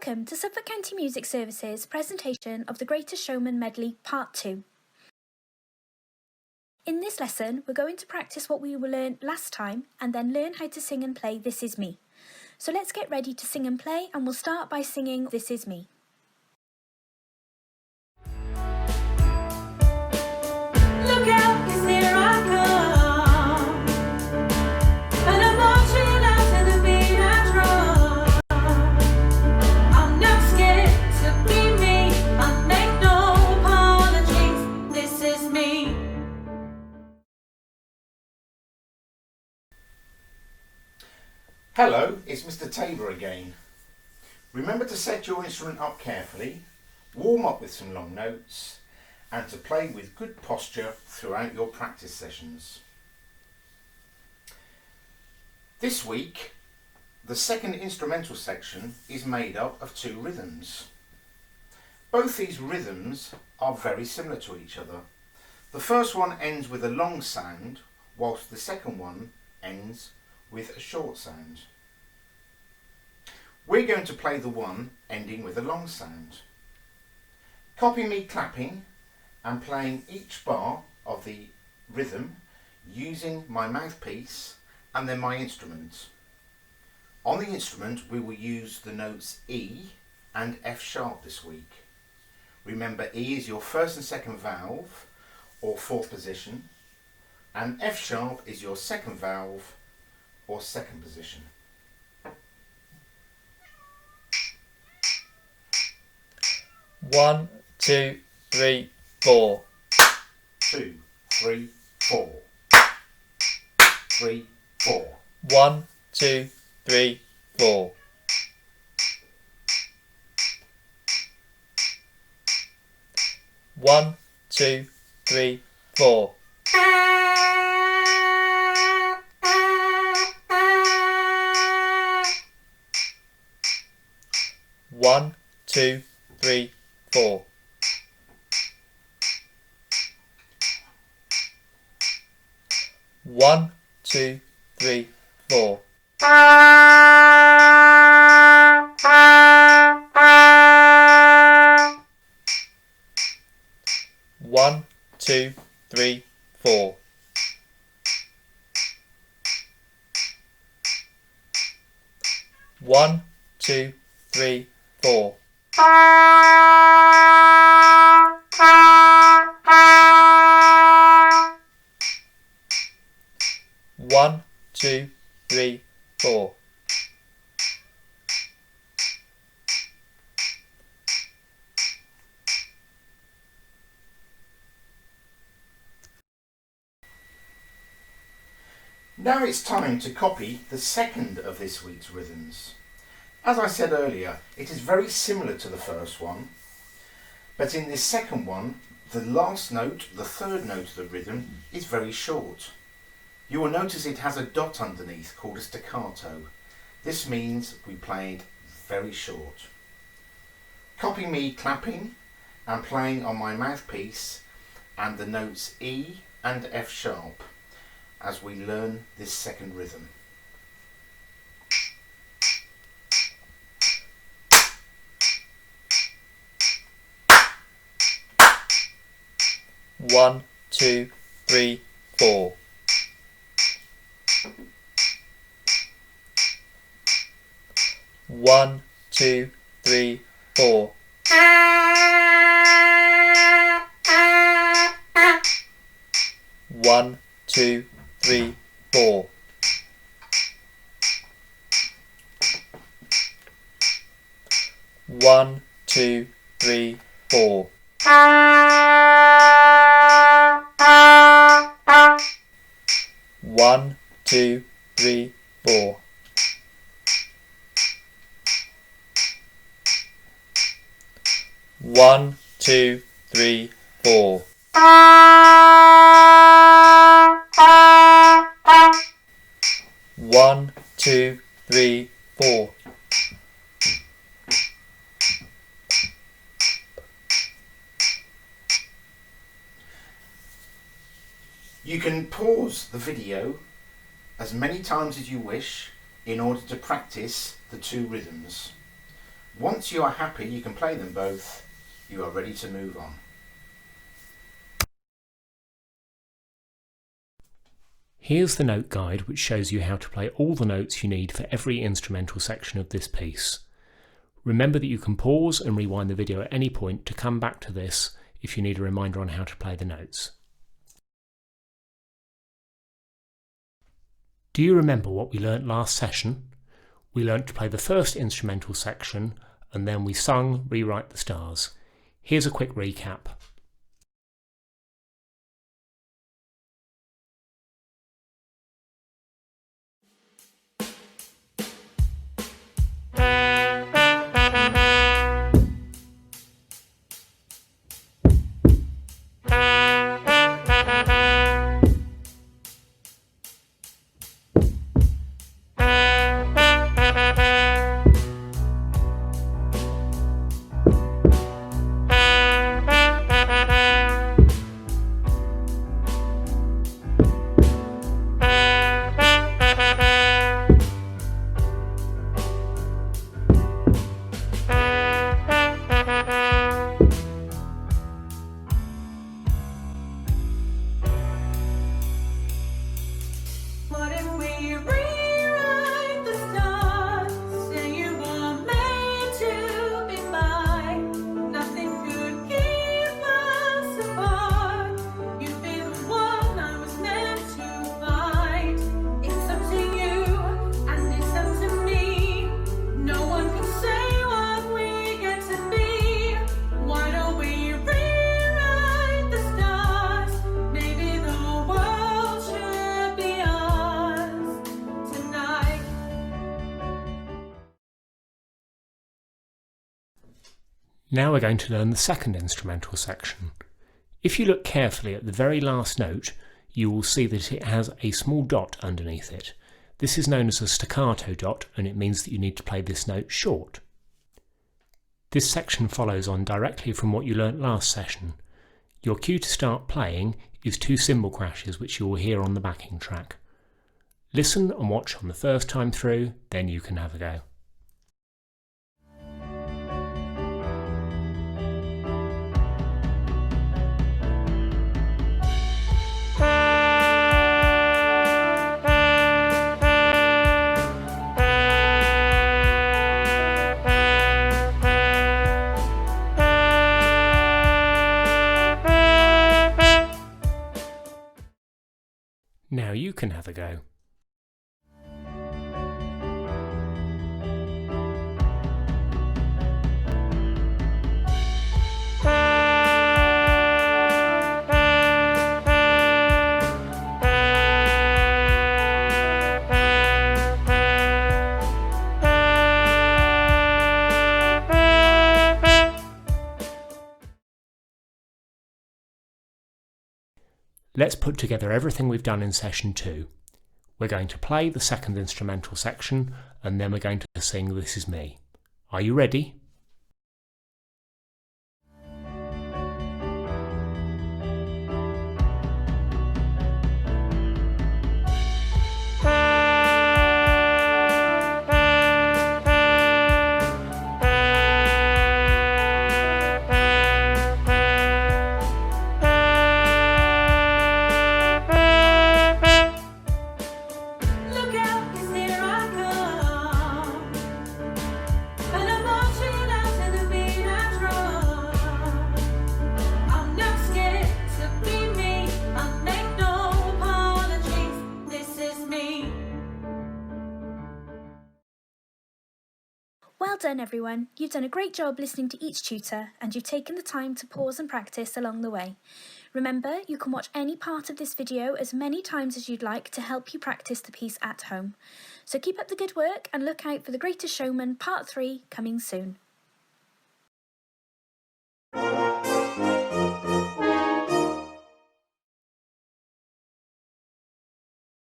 Welcome to Suffolk County Music Service's presentation of the Greatest Showman Medley Part 2. In this lesson, we're going to practice what we learned last time and then learn how to sing and play This Is Me. So let's get ready to sing and play, and we'll start by singing This Is Me. Look out, 'cause here I come, and I'm marching out to the beat I drum. I'm not scared to be me, I make no apologies, this is me. Hello, it's Mr. Tabor again. Remember to set your instrument up carefully, warm up with some long notes, and to play with good posture throughout your practice sessions. This week, the second instrumental section is made up of two rhythms. Both these rhythms are very similar to each other. The first one ends with a long sound, whilst the second one ends with a short sound. We're going to play the one ending with a long sound. Copy me clapping and playing each bar of the rhythm using my mouthpiece and then my instrument. On the instrument we will use the notes E and F sharp this week. Remember, E is your first and second valve or fourth position, and F sharp is your second valve or second position. One, two, three, 4. 2, 3, 4. 3, 4. 1, 2, 3, 4. 1, 2, 3, 4. 1, 2, 3, 4. 1, 2, 3, 4. 1, 2, 3, 4. 1, 2, 3, 4. 1, 2, 3, 4. 'Now it's time to copy the second of this week's rhythms. As I said earlier, it is very similar to the first one, but in this second one, the last note, the third note of the rhythm, is very short. You will notice it has a dot underneath called a staccato. This means we played very short. Copy me clapping and playing on my mouthpiece and the notes E and F sharp as we learn this second rhythm. One, 2, 3, 4. 1, 2, 3, 4. 1, 2, 3, 4. 1, 2, 3, 4. 1, 2, 3, 4. 1, 2, 3, 4. 1, 2, 3, 4. You can pause the video as many times as you wish in order to practice the two rhythms. Once you are happy you can play them both, you are ready to move on. Here's the note guide which shows you how to play all the notes you need for every instrumental section of this piece. Remember that you can pause and rewind the video at any point to come back to this if you need a reminder on how to play the notes. Do you remember what we learnt last session? We learnt to play the first instrumental section and then we sung Rewrite the Stars. Here's a quick recap. What if we rewrite the stars? Say you were made to be mine. Nothing could keep us apart. You'd be the one I was meant to find. It's up to you and it's up to me. No one can say what we get to be. Why don't we rewrite the stars? Maybe the world should be ours tonight. Now we're going to learn the second instrumental section. If you look carefully at the very last note, you will see that it has a small dot underneath it. This is known as a staccato dot and it means that you need to play this note short. This section follows on directly from what you learnt last session. Your cue to start playing is 2 cymbal crashes which you will hear on the backing track. Listen and watch on the first time through, then you can have a go. Now you can have a go. Let's put together everything we've done in session 2. We're going to play the second instrumental section and then we're going to sing This Is Me. Are you ready? Look out, 'cause here I come. And I'm marching out to the beat I drum. I'm not scared to be me. I make no apologies. This is me. Well done everyone, you've done a great job listening to each tutor and you've taken the time to pause and practice along the way. Remember, you can watch any part of this video as many times as you'd like to help you practice the piece at home. So keep up the good work and look out for The Greatest Showman Part 3 coming soon.